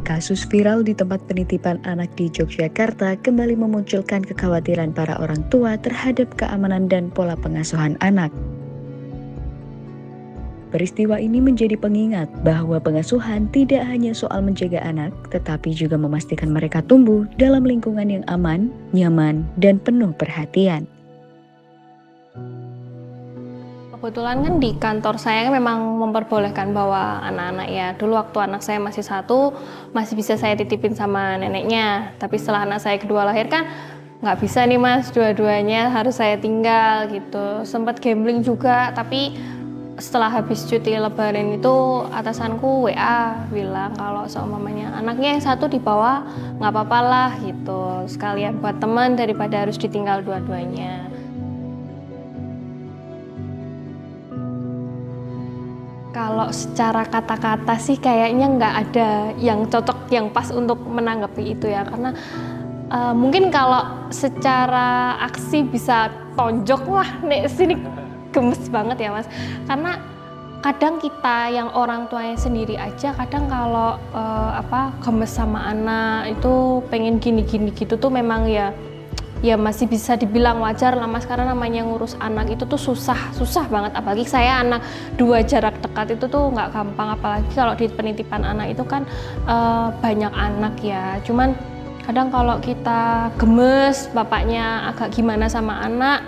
Kasus viral di tempat penitipan anak di Yogyakarta kembali memunculkan kekhawatiran para orang tua terhadap keamanan dan pola pengasuhan anak. Peristiwa ini menjadi pengingat bahwa pengasuhan tidak hanya soal menjaga anak, tetapi juga memastikan mereka tumbuh dalam lingkungan yang aman, nyaman, dan penuh perhatian. Kebetulan kan di kantor saya memang memperbolehkan bawa anak-anak ya. Dulu waktu anak saya masih 1, masih bisa saya titipin sama neneknya. Tapi setelah anak saya kedua lahir kan nggak bisa nih mas, dua-duanya harus saya tinggal gitu. Sempat gambling juga, tapi setelah habis cuti lebaran itu atasanku WA bilang kalau seumpamanya anaknya yang 1 dibawa nggak apa-apa lah gitu. Sekalian buat teman daripada harus ditinggal dua-duanya. Kalau secara kata-kata sih kayaknya nggak ada yang cocok, yang pas untuk menanggapi itu ya. Karena mungkin kalau secara aksi bisa tonjok, wah nek sini gemes banget ya mas. Karena kadang kita yang orang tuanya sendiri aja kadang kalau gemes sama anak itu pengen gini-gini gitu tuh memang ya masih bisa dibilang wajar lah mas, karena namanya ngurus anak itu tuh susah banget, apalagi saya anak 2 jarak dekat itu tuh nggak gampang, apalagi kalau di penitipan anak itu kan banyak anak ya. Cuman kadang kalau kita gemes bapaknya agak gimana sama anak,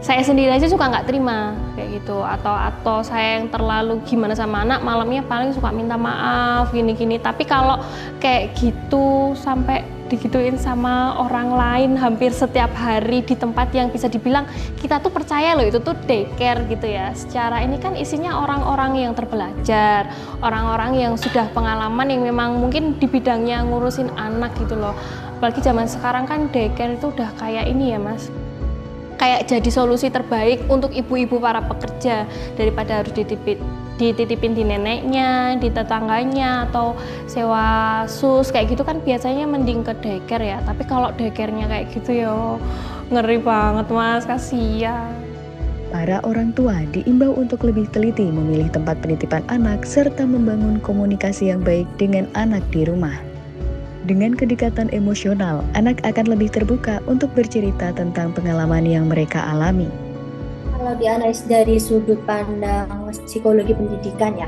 saya sendiri aja suka nggak terima kayak gitu, atau saya yang terlalu gimana sama anak, malamnya paling suka minta maaf gini-gini. Tapi kalau kayak gitu sampai digituin sama orang lain hampir setiap hari di tempat yang bisa dibilang kita tuh percaya loh itu tuh daycare gitu ya. Secara ini kan isinya orang-orang yang terbelajar, orang-orang yang sudah pengalaman, yang memang mungkin di bidangnya ngurusin anak gitu loh. Apalagi zaman sekarang kan daycare itu udah kayak ini ya mas, kayak jadi solusi terbaik untuk ibu-ibu para pekerja, daripada harus dititipin di neneknya, di tetangganya, atau sewa sus kayak gitu kan biasanya mending ke daycare ya. Tapi kalau daycare-nya kayak gitu ya ngeri banget mas, kasihan. Para orang tua diimbau untuk lebih teliti memilih tempat penitipan anak serta membangun komunikasi yang baik dengan anak di rumah. Dengan kedekatan emosional, anak akan lebih terbuka untuk bercerita tentang pengalaman yang mereka alami. Kalau dianalisis dari sudut pandang psikologi pendidikan ya,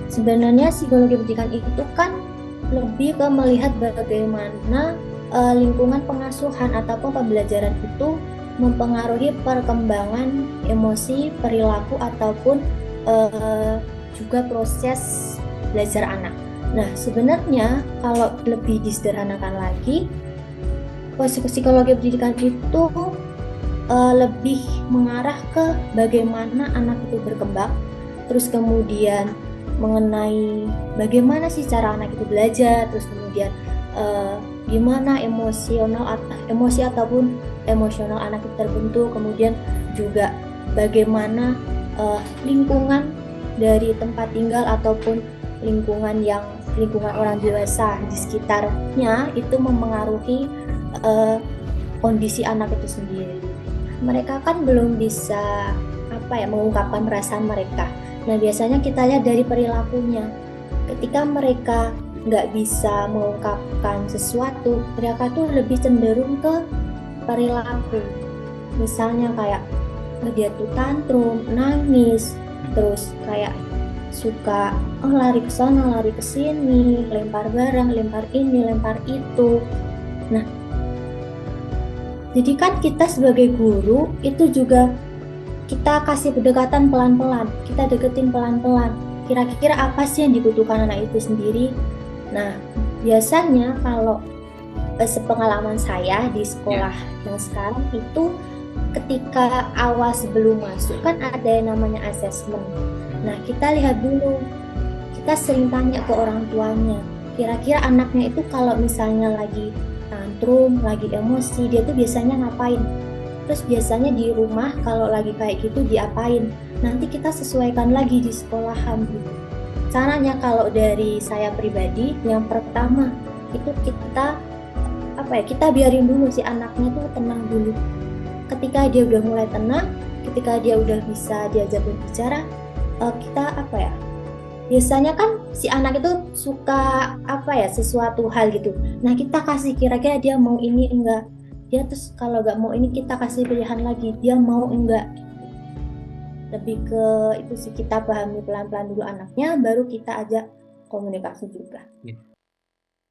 sebenarnya psikologi pendidikan itu kan lebih ke melihat bagaimana lingkungan pengasuhan ataupun pembelajaran itu mempengaruhi perkembangan emosi, perilaku, ataupun juga proses belajar anak. Nah, sebenarnya kalau lebih disederhanakan lagi, psikologi pendidikan itu lebih mengarah ke bagaimana anak itu berkembang, terus kemudian mengenai bagaimana sih cara anak itu belajar, terus kemudian gimana emosi ataupun emosional anak itu terbentuk, kemudian juga bagaimana lingkungan dari tempat tinggal ataupun lingkungan orang dewasa di sekitarnya itu mempengaruhi kondisi anak itu sendiri. Mereka kan belum bisa mengungkapkan perasaan mereka. Nah, biasanya kita lihat dari perilakunya. Ketika mereka nggak bisa mengungkapkan sesuatu, mereka tuh lebih cenderung ke perilaku. Misalnya kayak dia tuh tantrum, nangis, terus kayak suka lari ke sana, lari ke sini, lempar barang, lempar ini, lempar itu. Nah, jadi kan kita sebagai guru itu juga kita kasih pendekatan pelan-pelan, kita deketin pelan-pelan. Kira-kira apa sih yang dibutuhkan anak itu sendiri? Nah, biasanya kalau sepengalaman saya di sekolah yang sekarang itu, ketika awal sebelum masuk kan ada yang namanya assessment. Nah, kita lihat dulu, kita sering tanya ke orang tuanya, kira-kira anaknya itu kalau misalnya lagi tantrum, lagi emosi, dia tuh biasanya ngapain? Terus biasanya di rumah kalau lagi kayak gitu diapain? Nanti kita sesuaikan lagi di sekolahan gitu. Caranya kalau dari saya pribadi, yang pertama itu kita biarin dulu si anaknya tuh tenang dulu. Ketika dia udah mulai tenang, ketika dia udah bisa diajak berbicara, kita biasanya kan si anak itu suka apa ya, sesuatu hal gitu. Nah, kita kasih kira-kira dia mau ini enggak. Dia terus kalau nggak mau ini kita kasih pilihan lagi, dia mau enggak. Lebih ke itu sih, kita pahami pelan-pelan dulu anaknya, baru kita ajak komunikasi juga.